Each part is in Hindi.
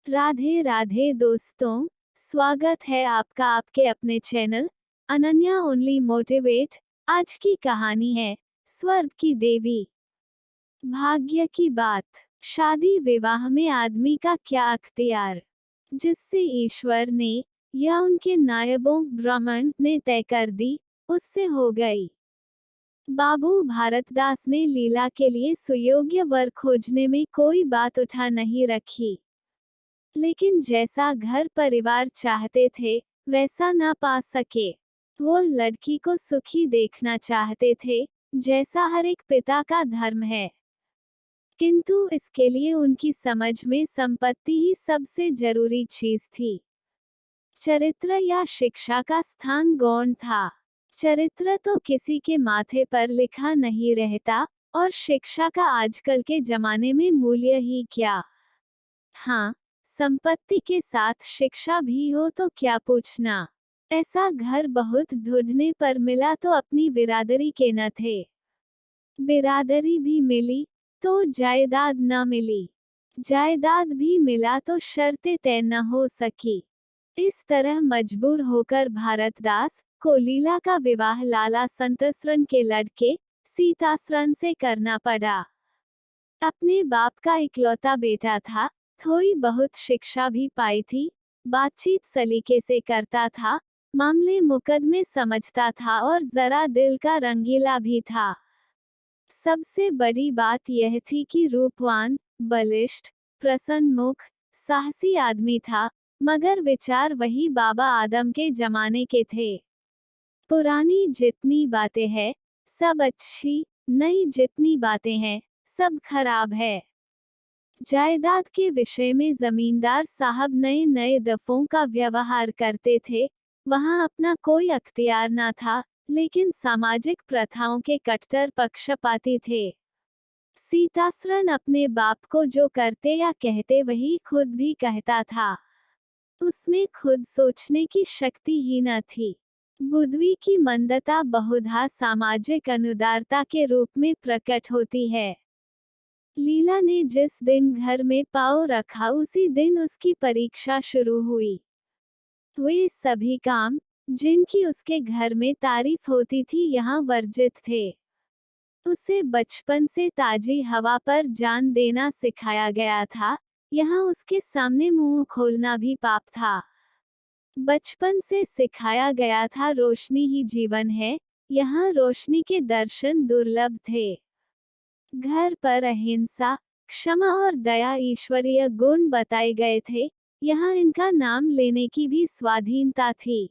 राधे राधे दोस्तों, स्वागत है आपका आपके अपने चैनल अनन्या ओनली मोटिवेट। आज की कहानी है स्वर्ग की देवी। भाग्य की बात। शादी विवाह में आदमी का क्या अख्तियार, जिससे ईश्वर ने या उनके नायबों ब्राह्मण ने तय कर दी, उससे हो गई। बाबू भारतदास ने लीला के लिए सुयोग्य वर खोजने में कोई बात उठा नहीं रखी, लेकिन जैसा घर परिवार चाहते थे वैसा ना पा सके। वो लड़की को सुखी देखना चाहते थे, जैसा हर एक पिता का धर्म है, किंतु इसके लिए उनकी समझ में संपत्ति ही सबसे जरूरी चीज थी। चरित्र या शिक्षा का स्थान गौण था। चरित्र तो किसी के माथे पर लिखा नहीं रहता, और शिक्षा का आजकल के जमाने में मूल्य ही क्या। हाँ, संपत्ति के साथ शिक्षा भी हो तो क्या पूछना। ऐसा घर बहुत ढूंढने पर मिला तो अपनी बिरादरी के न थे। बिरादरी भी मिली तो जायदाद न मिली। जायदाद भी मिला तो शर्तें तय न हो सकी। इस तरह मजबूर होकर भारतदास को लीला का विवाह लाला संतसरन के लड़के सीतासरन से करना पड़ा। अपने बाप का इकलौता बेटा था, थोड़ी बहुत शिक्षा भी पाई थी, बातचीत सलीके से करता था, मामले मुकदमे समझता था और जरा दिल का रंगीला भी था। सबसे बड़ी बात यह थी कि रूपवान, बलिष्ठ, प्रसन्नमुख, साहसी आदमी था, मगर विचार वही बाबा आदम के जमाने के थे। पुरानी जितनी बातें हैं सब अच्छी, नई जितनी बातें हैं सब खराब है। जायदाद के विषय में जमींदार साहब नए नए दफों का व्यवहार करते थे। वहां अपना कोई अख्तियार ना था, लेकिन सामाजिक प्रथाओं के कट्टर पक्षपाती थे। सीतासरन अपने बाप को जो करते या कहते वही खुद भी कहता था। उसमें खुद सोचने की शक्ति ही न थी। बुद्धि की मंदता बहुधा सामाजिक अनुदारता के रूप में प्रकट होती है। लीला ने जिस दिन घर में पाँव रखा उसी दिन उसकी परीक्षा शुरू हुई। वे सभी काम जिनकी उसके घर में तारीफ होती थी यहाँ वर्जित थे। उसे बचपन से ताजी हवा पर जान देना सिखाया गया था, यहाँ उसके सामने मुंह खोलना भी पाप था। बचपन से सिखाया गया था रोशनी ही जीवन है, यहाँ रोशनी के दर्शन दुर्लभ थे। घर पर अहिंसा, क्षमा और दया ईश्वरीय गुण बताए गए थे, यहाँ इनका नाम लेने की भी स्वाधीनता थी।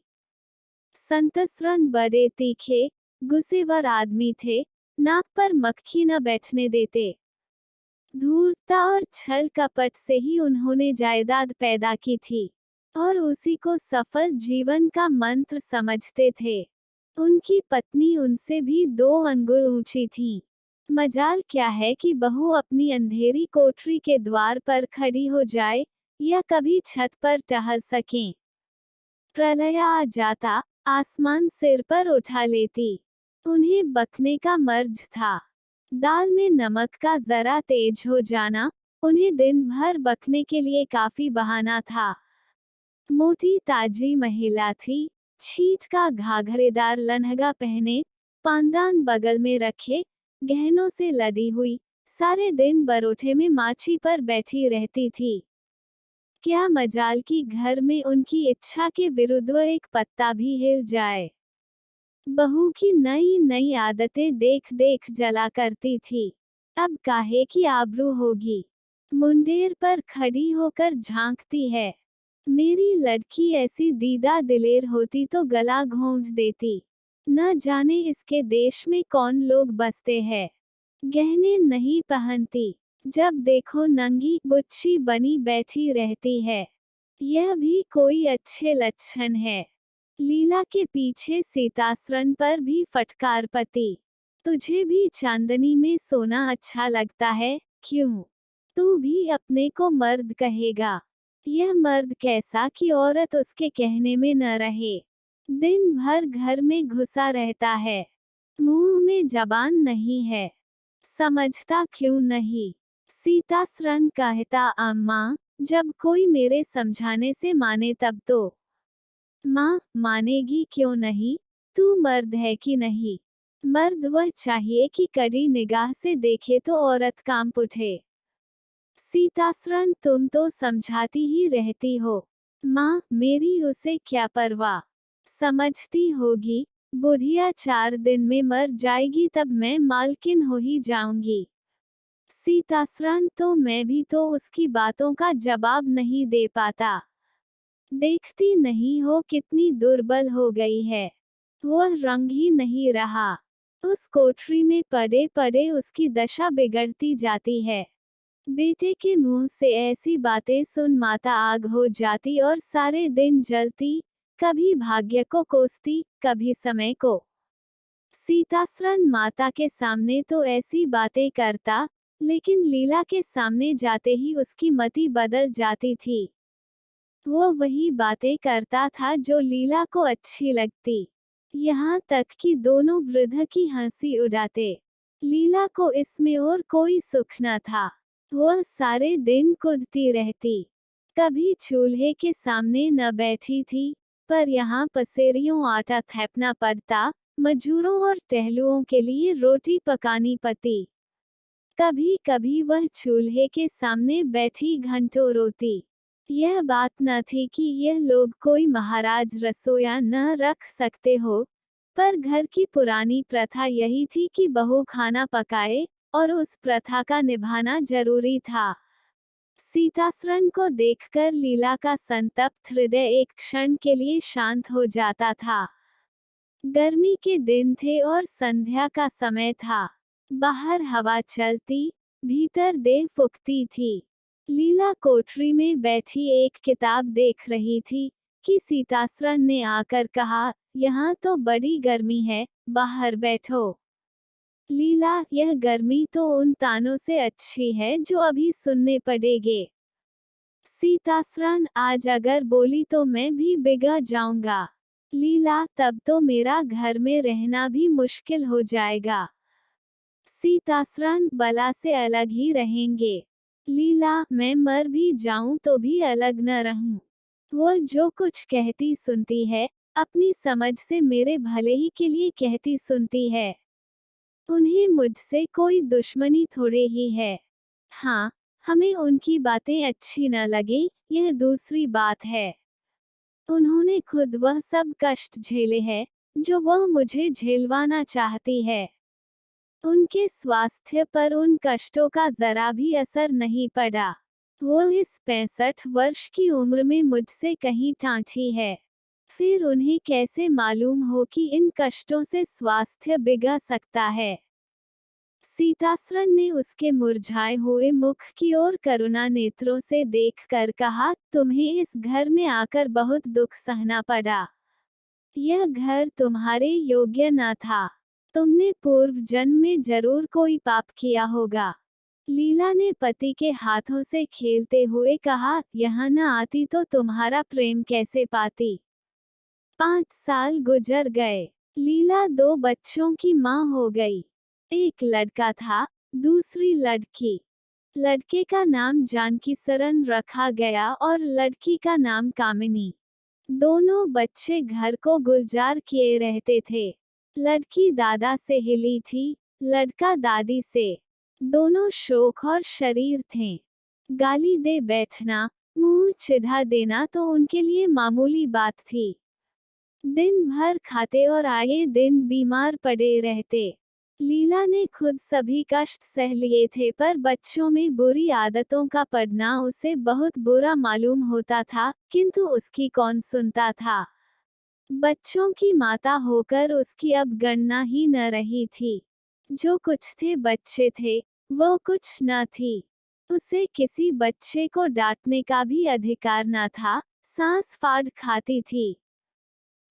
संतसरन बड़े तीखे, गुस्सेवर आदमी थे, नाक पर मक्खी न बैठने देते। धूर्तता और छल कपट से ही उन्होंने जायदाद पैदा की थी, और उसी को सफल जीवन का मंत्र समझते थे। उनकी पत्नी उनसे भी 2 अंगुल ऊंची थी। मजाल क्या है कि बहू अपनी अंधेरी कोठरी के द्वार पर खड़ी हो जाए, या कभी छत पर टहल सकें। प्रलय आ जाता, आसमान सिर पर उठा लेती। उन्हें बकने का मर्ज था। दाल में नमक का जरा तेज हो जाना उन्हें दिन भर बकने के लिए काफी बहाना था। मोटी ताजी महिला थी, छींट का घाघरेदार लहंगा पहने, पांदान बगल में रखे, गहनों से लदी हुई, सारे दिन बरोठे में माची पर बैठी रहती थी। क्या मजाल कि घर में उनकी इच्छा के विरुद्ध एक पत्ता भी हिल जाए। बहू की नई नई आदतें देख देख जला करती थी। अब काहे की आबरू होगी। मुंडेर पर खड़ी होकर झांकती है। मेरी लड़की ऐसी दीदा दिलेर होती तो गला घोंट देती। न जाने इसके देश में कौन लोग बसते हैं। गहने नहीं पहनती, जब देखो नंगी बुच्ची बनी बैठी रहती है। यह भी कोई अच्छे लक्षण है। लीला के पीछे सीतासरन पर भी फटकार पति। तुझे भी चांदनी में सोना अच्छा लगता है, क्यों? तू भी अपने को मर्द कहेगा। यह मर्द कैसा कि औरत उसके कहने में न रहे। दिन भर घर में घुसा रहता है, मुंह में जबान नहीं है। समझता क्यों नहीं? सीतासरन कहता, अम्मा, जब कोई मेरे समझाने से माने तब तो। माँ, मानेगी क्यों नहीं? तू मर्द है कि नहीं? मर्द वह चाहिए कि कड़ी निगाह से देखे तो औरत कांप उठे। सीतासरन, तुम तो समझाती ही रहती हो। माँ, मेरी उसे क्या परवाह? समझती होगी, बुढ़िया 4 दिन में मर जाएगी तब मैं मालकिन हो ही जाऊंगी। सीतासरन, तो मैं भी तो उसकी बातों का जवाब नहीं दे पाता। देखती नहीं हो कितनी दुर्बल हो गई है। वह रंग ही नहीं रहा। उस कोठरी में पड़े पड़े उसकी दशा बिगड़ती जाती है। बेटे के मुंह से ऐसी बातें सुन माता आग हो जाती और सारे दिन जलती, कभी भाग्य को कोसती, कभी समय को। सीतासरन माता के सामने तो ऐसी बातें करता, लेकिन लीला के सामने जाते ही उसकी मति बदल जाती थी। वो वही बातें करता था जो लीला को अच्छी लगती। यहाँ तक कि दोनों वृद्ध की हंसी उड़ाते। लीला को इसमें और कोई सुख न था। वह सारे दिन कूदती रहती। कभी चूल्हे के सामने न बैठी थी, पर यहाँ पसेरियों आटा थैपना पड़ता, मजूरों और टहलुओं के लिए रोटी पकानी पड़ती। कभी कभी वह चूल्हे के सामने बैठी घंटों रोती। यह बात न थी कि यह लोग कोई महाराज रसोया न रख सकते हो, पर घर की पुरानी प्रथा यही थी कि बहू खाना पकाए, और उस प्रथा का निभाना जरूरी था। सीतासरन को देखकर लीला का संतप्त हृदय एक क्षण के लिए शांत हो जाता था। गर्मी के दिन थे और संध्या का समय था। बाहर हवा चलती, भीतर देह फूकती थी। लीला कोठरी में बैठी एक किताब देख रही थी कि सीतासरन ने आकर कहा, यहाँ तो बड़ी गर्मी है, बाहर बैठो। लीला, यह गर्मी तो उन तानों से अच्छी है जो अभी सुनने पड़ेंगे। सीतासरन, आज अगर बोली तो मैं भी बिगड़ जाऊंगा। लीला, तब तो मेरा घर में रहना भी मुश्किल हो जाएगा। सीतासरन, बला से अलग ही रहेंगे। लीला, मैं मर भी जाऊं तो भी अलग न रहूं। वो जो कुछ कहती सुनती है, अपनी समझ से मेरे भले ही के लिए कहती सुनती है। उन्हें मुझसे कोई दुश्मनी थोड़े ही है। हाँ, हमें उनकी बातें अच्छी न लगे, यह दूसरी बात है। उन्होंने खुद वह सब कष्ट झेले हैं, जो वह मुझे झेलवाना चाहती है। उनके स्वास्थ्य पर उन कष्टों का जरा भी असर नहीं पड़ा। वो इस 65 वर्ष की उम्र में मुझसे कहीं टाँठी है। फिर उन्हें कैसे मालूम हो कि इन कष्टों से स्वास्थ्य बिगड़ सकता है। सीतासरन ने उसके मुरझाए हुए मुख की ओर करुणा नेत्रों से देखकर कहा, तुम्हें इस घर में आकर बहुत दुख सहना पड़ा। यह घर तुम्हारे योग्य न था। तुमने पूर्व जन्म में जरूर कोई पाप किया होगा। लीला ने पति के हाथों से खेलते हुए कहा, यहाँ न आती तो तुम्हारा प्रेम कैसे पाती। 5 साल गुजर गए। लीला 2 बच्चों की माँ हो गई। एक लड़का था, दूसरी लड़की। लड़के का नाम जानकीसरन रखा गया और लड़की का नाम कामिनी। दोनों बच्चे घर को गुलजार किए रहते थे। लड़की दादा से हिली थी, लड़का दादी से। दोनों शौक और शरीर थे। गाली दे बैठना, मुंह चिढ़ा देना तो उनके लिए मामूली बात थी। दिन भर खाते और आए दिन बीमार पड़े रहते। लीला ने खुद सभी कष्ट सह लिए थे, पर बच्चों में बुरी आदतों का पड़ना उसे बहुत बुरा मालूम होता था, किंतु उसकी कौन सुनता था। बच्चों की माता होकर उसकी अब गणना ही न रही थी। जो कुछ थे बच्चे थे, वो कुछ न थी। उसे किसी बच्चे को डांटने का भी अधिकार न था, सांस फाड़ खाती थी।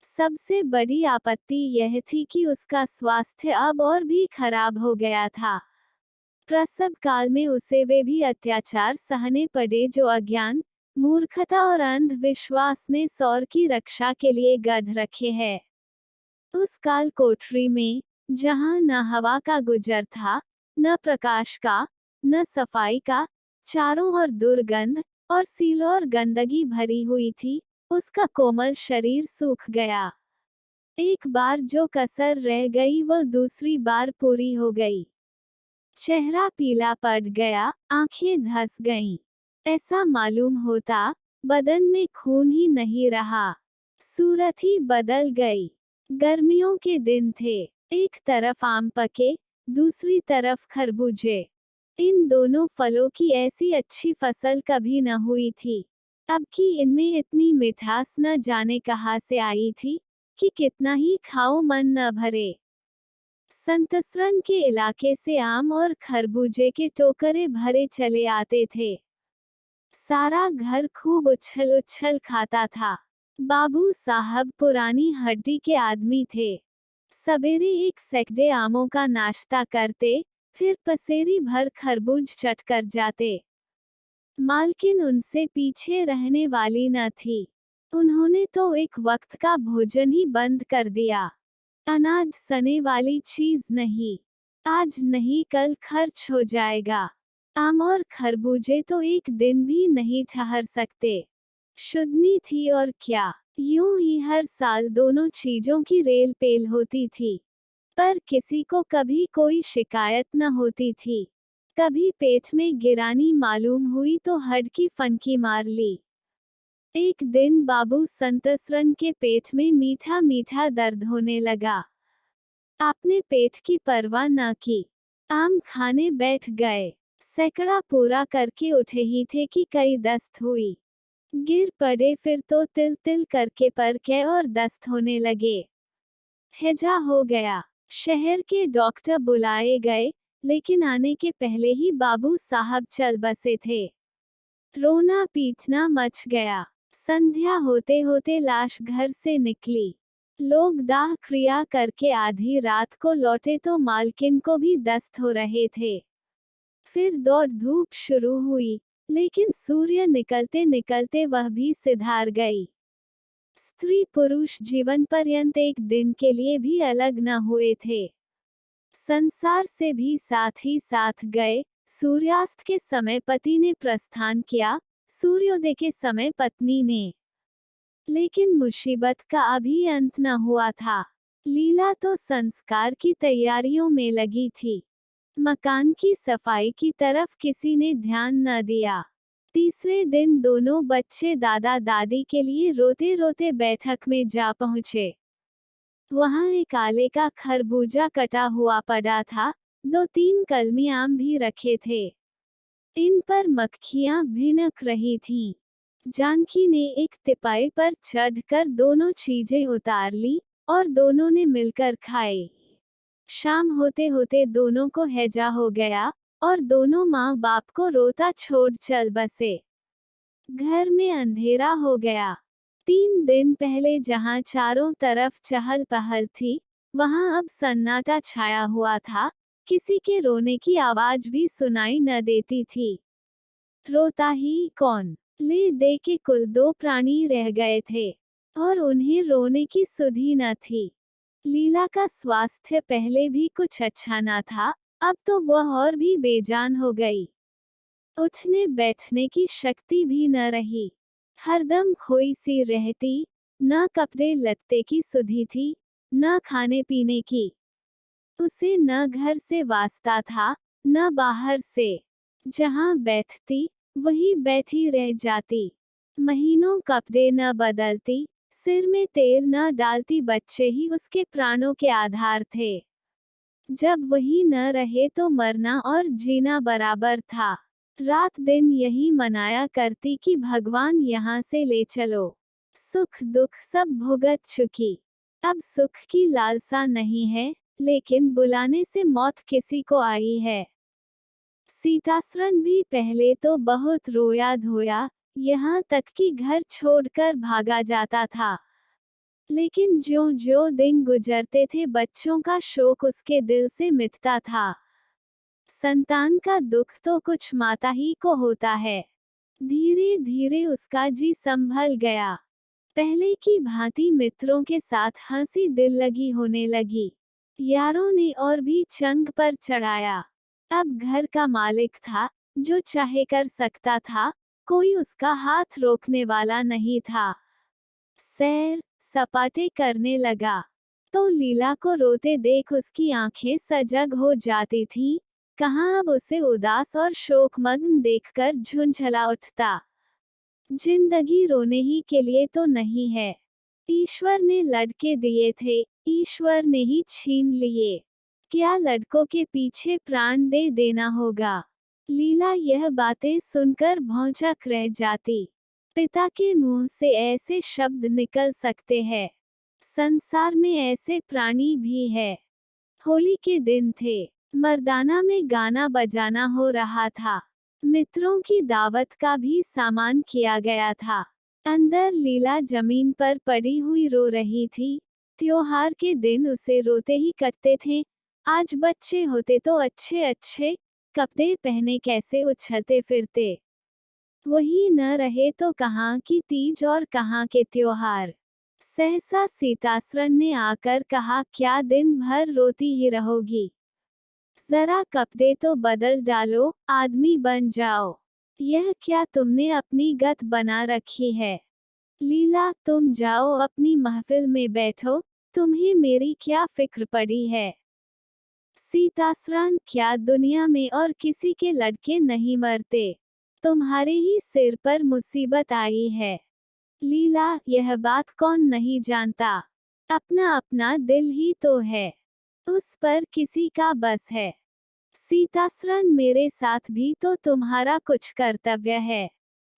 सबसे बड़ी आपत्ति यह थी कि उसका स्वास्थ्य अब और भी खराब हो गया था। प्रसव काल में उसे वे भी अत्याचार सहने पड़े जो अज्ञान, मूर्खता और अंधविश्वास ने सौर की रक्षा के लिए गढ़ रखे हैं। उस काल कोठरी में, जहां न हवा का गुजर था, न प्रकाश का, न सफाई का, चारों ओर दुर्गंध, और सील और गंदगी भरी हुई थी, उसका कोमल शरीर सूख गया। एक बार जो कसर रह गई वो दूसरी बार पूरी हो गई। चेहरा पीला पड़ गया, आंखें धंस गईं। ऐसा मालूम होता बदन में खून ही नहीं रहा, सूरत ही बदल गई। गर्मियों के दिन थे, एक तरफ आम पके, दूसरी तरफ खरबूजे। इन दोनों फलों की ऐसी अच्छी फसल कभी न हुई थी। अब की इनमें इतनी मिठास न जाने कहाँ से आई थी कि कितना ही खाओ मन न भरे। संतसरन के इलाके से आम और खरबूजे के टोकरे भरे चले आते थे। सारा घर खूब उछल उछल खाता था। बाबू साहब पुरानी हड्डी के आदमी थे। सवेरे एक सैकड़े आमों का नाश्ता करते, फिर पसेरी भर खरबूज चट कर जाते। मालकिन उनसे पीछे रहने वाली न थी। उन्होंने तो एक वक्त का भोजन ही बंद कर दिया। अनाज सने वाली चीज नहीं, आज नहीं कल खर्च हो जाएगा। आम और खरबूजे तो एक दिन भी नहीं ठहर सकते। शुद्धनी थी और क्या, यूं ही हर साल दोनों चीजों की रेल पेल होती थी, पर किसी को कभी कोई शिकायत न होती थी। कभी पेट में गिरानी मालूम हुई तो हड की फनकी मार ली। एक दिन बाबू संतसरन के पेट में मीठा मीठा दर्द होने लगा। आपने पेट की परवाह न की, आम खाने बैठ गए। सैकड़ा पूरा करके उठे ही थे कि कई दस्त हुई। गिर पड़े, फिर तो तिल तिल करके पर के और दस्त होने लगे। हैजा हो गया। शहर के डॉक्टर बुलाए गए, लेकिन आने के पहले ही बाबू साहब चल बसे थे। रोना पीटना मच गया। संध्या होते होते लाश घर से निकली। लोग दाह क्रिया करके आधी रात को लौटे तो मालकिन को भी दस्त हो रहे थे। फिर दौड़ धूप शुरू हुई, लेकिन सूर्य निकलते निकलते वह भी सिधार गई। स्त्री पुरुष जीवन पर्यंत एक दिन के लिए भी अलग न हुए थे। संसार से भी साथ ही साथ गए। सूर्यास्त के समय पति ने प्रस्थान किया, सूर्योदय के समय पत्नी ने। लेकिन मुसीबत का अभी अंत न हुआ था। लीला तो संस्कार की तैयारियों में लगी थी। मकान की सफाई की तरफ किसी ने ध्यान न दिया। तीसरे दिन दोनों बच्चे दादा दादी के लिए रोते रोते बैठक में जा पहुंचे। वहां एक आले का खरबूजा कटा हुआ पड़ा था, 2-3 कलमी आम भी रखे थे। इन पर मक्खियां भिनक रही थीं। जानकी ने एक तिपाई पर चढ़कर दोनों चीजें उतार ली और दोनों ने मिलकर खाए। शाम होते होते दोनों को हैजा हो गया और दोनों माँ बाप को रोता छोड़ चल बसे। घर में अंधेरा हो गया। 3 दिन पहले जहाँ चारों तरफ चहल पहल थी, वहाँ अब सन्नाटा छाया हुआ था। किसी के रोने की आवाज भी सुनाई न देती थी। रोता ही कौन, ले दे के कुल 2 प्राणी रह गए थे, और उन्हें रोने की सुधि न थी। लीला का स्वास्थ्य पहले भी कुछ अच्छा न था, अब तो वह और भी बेजान हो गई। उठने बैठने की शक्ति भी न रही। हरदम खोई सी रहती, न कपड़े लत्ते की सुधि थी, न खाने पीने की। उसे न घर से वास्ता था, न बाहर से। जहाँ बैठती, वही बैठी रह जाती। महीनों कपड़े न बदलती, सिर में तेल न डालती। बच्चे ही उसके प्राणों के आधार थे। जब वही न रहे तो मरना और जीना बराबर था। रात दिन यही मनाया करती कि भगवान यहाँ से ले चलो। सुख दुख सब भुगत चुकी, अब सुख की लालसा नहीं है, लेकिन बुलाने से मौत किसी को आई है। सीतासरन भी पहले तो बहुत रोया धोया, यहाँ तक कि घर छोड़कर भागा जाता था। लेकिन ज्यों ज्यों दिन गुजरते थे बच्चों का शोक उसके दिल से मिटता था। संतान का दुख तो कुछ माता ही को होता है। धीरे धीरे उसका जी संभल गया। पहले की भांति मित्रों के साथ हंसी दिल लगी होने लगी। यारों ने और भी चंग पर चढ़ाया। अब घर का मालिक था, जो चाहे कर सकता था, कोई उसका हाथ रोकने वाला नहीं था। सैर सपाटे करने लगा तो लीला को रोते देख उसकी आंखें सजग हो जाती थीं। कहाँ अब उसे उदास और शोकमग्न देखकर झुंझला उठता। जिंदगी रोने ही के लिए तो नहीं है। ईश्वर ने लड़के दिए थे, ईश्वर ने ही छीन लिए। क्या लड़कों के पीछे प्राण दे देना होगा? लीला यह बातें सुनकर भौंचक रह जाती। पिता के मुंह से ऐसे शब्द निकल सकते हैं? संसार में ऐसे प्राणी भी है। होली के दिन थे। मर्दाना में गाना बजाना हो रहा था। मित्रों की दावत का भी सामान किया गया था। अंदर लीला जमीन पर पड़ी हुई रो रही थी। त्योहार के दिन उसे रोते ही कटते थे। आज बच्चे होते तो अच्छे अच्छे कपड़े पहने कैसे उछलते फिरते। वही न रहे तो कहाँ की तीज और कहाँ के त्योहार। सहसा सीतासरन ने आकर कहा, क्या दिन भर रोती ही रहोगी? जरा कपड़े तो बदल डालो, आदमी बन जाओ। यह क्या तुमने अपनी गत बना रखी है? लीला, तुम जाओ अपनी महफिल में बैठो, तुम्हें मेरी क्या फिक्र पड़ी है? सीतासरन, क्या दुनिया में और किसी के लड़के नहीं मरते? तुम्हारे ही सिर पर मुसीबत आई है। लीला, यह बात कौन नहीं जानता? अपना अपना दिल ही तो है, उस पर किसी का बस है। सीतासरन, मेरे साथ भी तो तुम्हारा कुछ कर्तव्य है।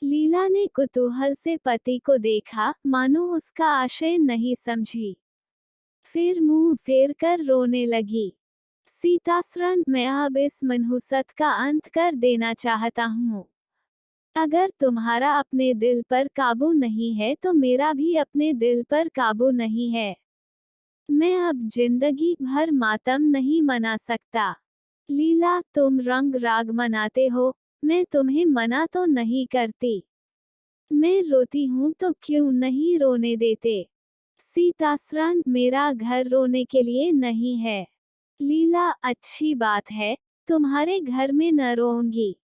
लीला ने कुतूहल से पति को देखा, मानो उसका आशय नहीं समझी। फिर मुंह फेर कर रोने लगी। सीतासरन, मैं अब इस मनहूसत का अंत कर देना चाहता हूँ। अगर तुम्हारा अपने दिल पर काबू नहीं है तो मेरा भी अपने दिल पर काबू नहीं है। मैं अब जिंदगी भर मातम नहीं मना सकता। लीला, तुम रंग राग मनाते हो, मैं तुम्हें मना तो नहीं करती। मैं रोती हूँ तो क्यों नहीं रोने देते? सीतासरन, मेरा घर रोने के लिए नहीं है। लीला, अच्छी बात है, तुम्हारे घर में न रोऊंगी।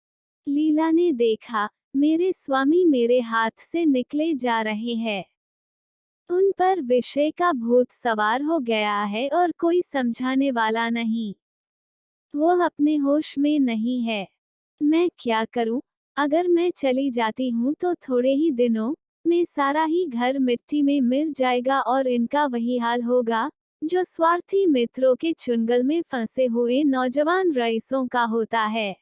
लीला ने देखा, मेरे स्वामी मेरे हाथ से निकले जा रहे हैं। उन पर विषय का भूत सवार हो गया है और कोई समझाने वाला नहीं। वो अपने होश में नहीं है। मैं क्या करूं? अगर मैं चली जाती हूं तो थोड़े ही दिनों में सारा ही घर मिट्टी में मिल जाएगा और इनका वही हाल होगा जो स्वार्थी मित्रों के चुंगल में फंसे हुए नौजवान रईसों का होता है।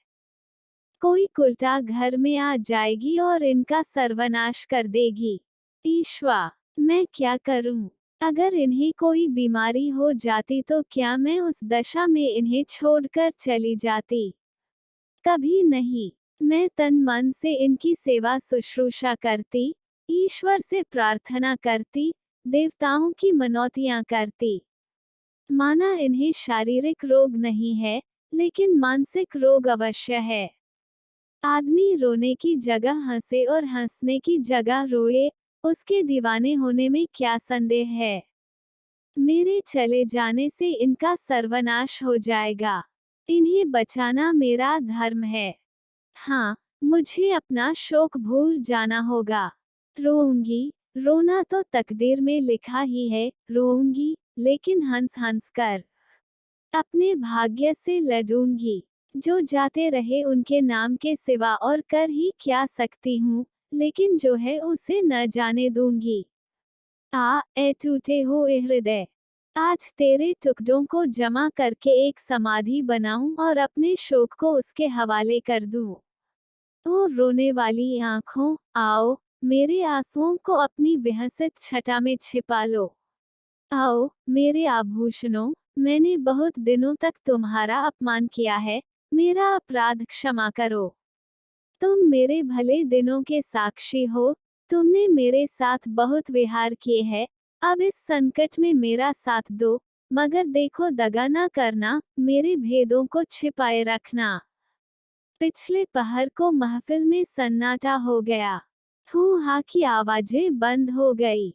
कोई उल्टा घर में आ जाएगी और इनका सर्वनाश कर देगी। ईश्वर, मैं क्या करूं? अगर इन्हें कोई बीमारी हो जाती तो क्या मैं उस दशा में इन्हें छोड़कर चली जाती? कभी नहीं। मैं तन मन से इनकी सेवा शुश्रूषा करती, ईश्वर से प्रार्थना करती, देवताओं की मनौतियां करती। माना इन्हें शारीरिक रोग नहीं है, लेकिन मानसिक रोग अवश्य है। आदमी रोने की जगह हंसे और हंसने की जगह रोए, उसके दीवाने होने में क्या संदेह है? मेरे चले जाने से इनका सर्वनाश हो जाएगा। इन्हें बचाना मेरा धर्म है। हाँ, मुझे अपना शोक भूल जाना होगा। रोऊंगी, रोना तो तकदीर में लिखा ही है, रोऊंगी, लेकिन हंस हंस कर। अपने भाग्य से लड़ूंगी। जो जाते रहे उनके नाम के सिवा और कर ही क्या सकती हूँ, लेकिन जो है उसे न जाने दूंगी। ए टूटे हुए हृदय, आज तेरे टुकड़ों को जमा करके एक समाधि बनाऊं और अपने शोक को उसके हवाले कर दूं। ओ रोने वाली आंखों, आओ, मेरे आंसुओं को अपनी विहसित छटा में छिपा लो। आओ, मेरे आभूषणों, मैंने बहुत दिनों तक तुम्हारा अपमान किया है, मेरा अपराध क्षमा करो। तुम मेरे भले दिनों के साक्षी हो, तुमने मेरे साथ बहुत विहार किए हैं, अब इस संकट में मेरा साथ दो, मगर देखो दगा ना करना, मेरे भेदों को छिपाए रखना। पिछले पहर को महफिल में सन्नाटा हो गया। हू हा की आवाजें बंद हो गई।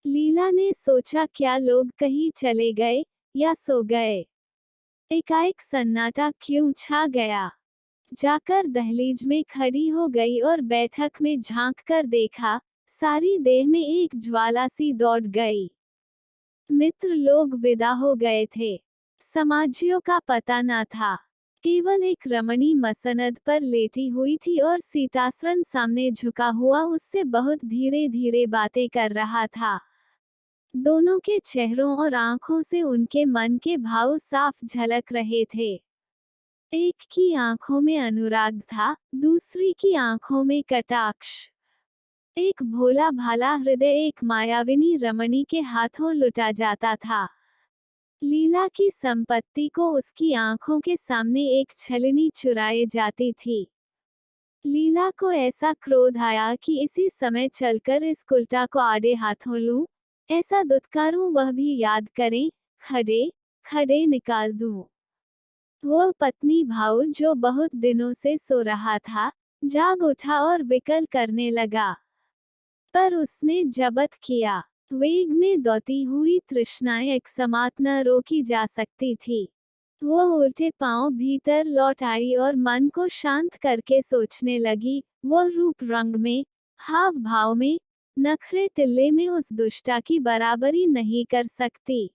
लीला ने सोचा क्या लोग कहीं चले गए या सो गए। एकाएक सन्नाटा क्यों छा गया? जाकर दहलीज में खड़ी हो गई और बैठक में झांक कर देखा, सारी देह में एक ज्वाला सी दौड़ गई। मित्र लोग विदा हो गए थे। समाजियों का पता न था। केवल एक रमणी मसनद पर लेटी हुई थी और सीतासरन सामने झुका हुआ उससे बहुत धीरे धीरे बातें कर रहा था। दोनों के चेहरों और आंखों से उनके मन के भाव साफ झलक रहे थे। एक की आंखों में अनुराग था, दूसरी की आंखों में कटाक्ष। एक भोला भाला हृदय एक मायाविनी रमणी के हाथों लुटा जाता था। लीला की संपत्ति को उसकी आंखों के सामने एक छलनी चुराए जाती थी। लीला को ऐसा क्रोध आया कि इसी समय चलकर इस कुल्टा को आड़े हाथों लूं, ऐसा दुत्कारूं वह भी याद करें, खड़े खड़े निकाल दूं। वह पत्नी भाऊ जो बहुत दिनों से सो रहा था, जाग उठा और विकल करने लगा। पर उसने जब्त किया। वेग में दौड़ती हुई तृष्णा एक समात न रोकी जा सकती थी। वह उल्टे पांव भीतर लौट आई और मन को शांत करके सोचने लगी, वह रूप रंग में, हाव भाव में, नखरे तिल्ले में उस दुष्टा की बराबरी नहीं कर सकती।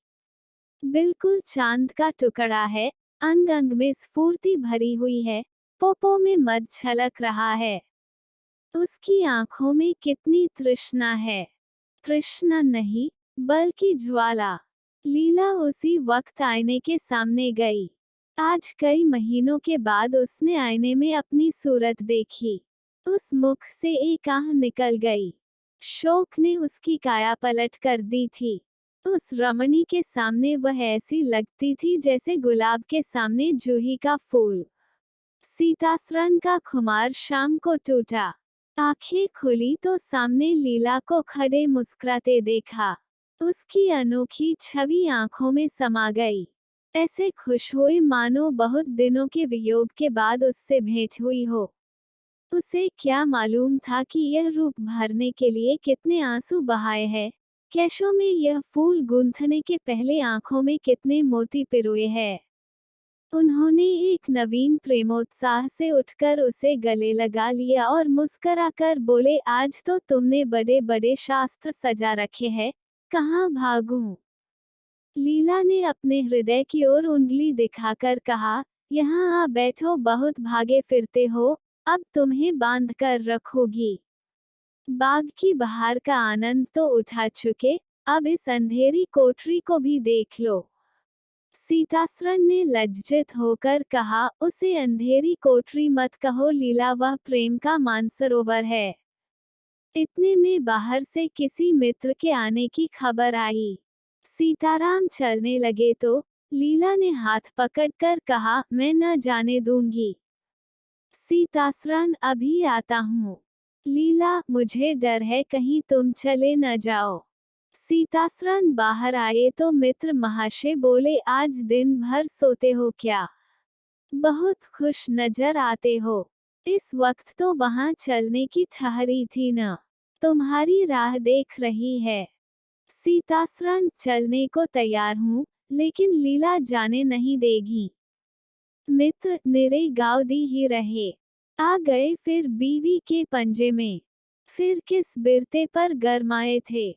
बिल्कुल चांद का टुकड़ा है, अंग अंग में स्फूर्ति भरी हुई है, पोपो में मद छलक रहा है। उसकी आंखों में कितनी तृष्णा है। तृष्णा नहीं, बल्कि ज्वाला। लीला उसी वक्त आईने के सामने गई। आज कई महीनों के बाद उसने आईने में अपनी सूरत देखी। उस मुख से एक आह निकल गई। शोक ने उसकी काया पलट कर दी थी। उस रमणी के सामने वह ऐसी लगती थी जैसे गुलाब के सामने जूही का फूल। सीतासरन का खुमार शाम को टूटा। आंखें खुली तो सामने लीला को खड़े मुस्कुराते देखा। उसकी अनोखी छवि आंखों में समा गई। ऐसे खुश हुए मानो बहुत दिनों के वियोग के बाद उससे भेंट हुई हो। उसे क्या मालूम था कि यह रूप भरने के लिए कितने आंसू बहाए हैं, केशों में यह फूल गूंथने के पहले आंखों में कितने मोती पिरोए हैं। उन्होंने एक नवीन प्रेमोत्साह से उठकर उसे गले लगा लिया और मुस्कराकर बोले, आज तो तुमने बड़े बड़े शास्त्र सजा रखे हैं, कहाँ भागूं? लीला ने अपने हृदय की ओर उंगली दिखाकर कहा, यहाँ आ बैठो, बहुत भागे फिरते हो, अब तुम्हें बांध कर रखोगी। बाग की बहार का आनंद तो उठा चुके, अब इस अंधेरी कोठरी को भी देख लो। सीतासरन ने लज्जित होकर कहा, उसे अंधेरी कोठरी मत कहो लीला, वह प्रेम का मानसरोवर है। इतने में बाहर से किसी मित्र के आने की खबर आई। सीताराम चलने लगे तो लीला ने हाथ पकड़कर कहा, मैं न जाने दूंगी। सीतासरन, अभी आता हूँ। लीला, मुझे डर है कहीं तुम चले न जाओ। सीतासरन बाहर आए तो मित्र महाशय बोले, आज दिन भर सोते हो क्या? बहुत खुश नजर आते हो। इस वक्त तो वहां चलने की ठहरी थी न, तुम्हारी राह देख रही है। सीतासरन, चलने को तैयार हूँ, लेकिन लीला जाने नहीं देगी। मित्र, निरे गाँव दी ही रहे। आ गए फिर बीवी के पंजे में। फिर किस बिरते पर गरमाए थे।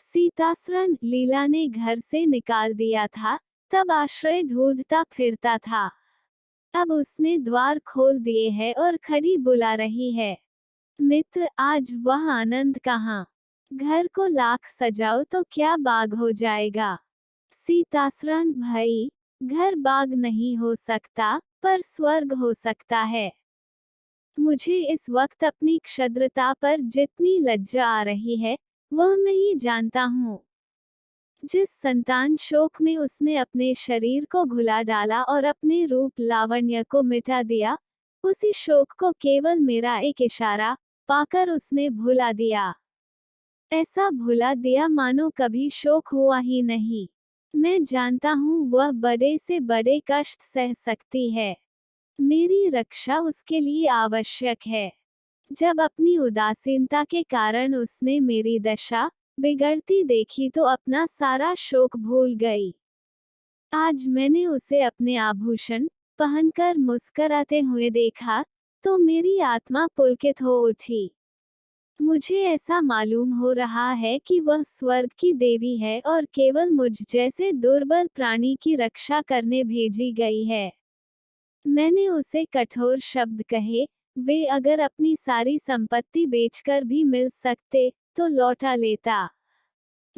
सीतासरन, लीला ने घर से निकाल दिया था, तब आश्रय ढूंढता फिरता था। अब उसने द्वार खोल दिए हैं और खड़ी बुला रही है। मित्र, आज वह आनंद कहाँ? घर को लाख सजाओ तो क्या बाग हो जाएगा। सीतासरन, भाई, घर बाग नहीं हो सकता, पर स्वर्ग हो सकता है। मुझे इस वक्त अपनी क्षुद्रता पर जितनी लज्जा आ रही है, वह मैं ही जानता हूँ। जिस संतान शोक में उसने अपने शरीर को घुला डाला और अपने रूप लावण्य को मिटा दिया, उसी शोक को केवल मेरा एक इशारा पाकर उसने भुला दिया। ऐसा भुला दिया मानो कभी शोक हुआ ही नहीं। मैं जानता हूँ वह बड़े से बड़े कष्ट सह सकती है। मेरी रक्षा उसके लिए आवश्यक है। जब अपनी उदासीनता के कारण उसने मेरी दशा बिगड़ती देखी तो अपना सारा शोक भूल गई। आज मैंने उसे अपने आभूषण पहनकर मुस्कुराते हुए देखा, तो मेरी आत्मा पुलकित हो उठी। मुझे ऐसा मालूम हो रहा है कि वह स्वर्ग की देवी है और केवल मुझ जैसे दुर्बल प्राणी की रक्षा करने भेजी गई है। मैंने उसे कठोर शब्द कहे, वे अगर अपनी सारी संपत्ति बेचकर भी मिल सकते, तो लौटा लेता।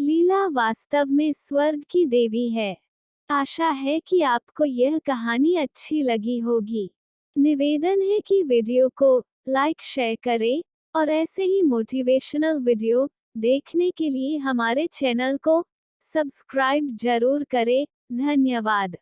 लीला वास्तव में स्वर्ग की देवी है। आशा है कि आपको यह कहानी अच्छी लगी होगी। निवेदन है कि वीडियो को लाइक शेयर करें और ऐसे ही मोटिवेशनल वीडियो देखने के लिए हमारे चैनल को सब्सक्राइब जरूर करें। धन्यवाद।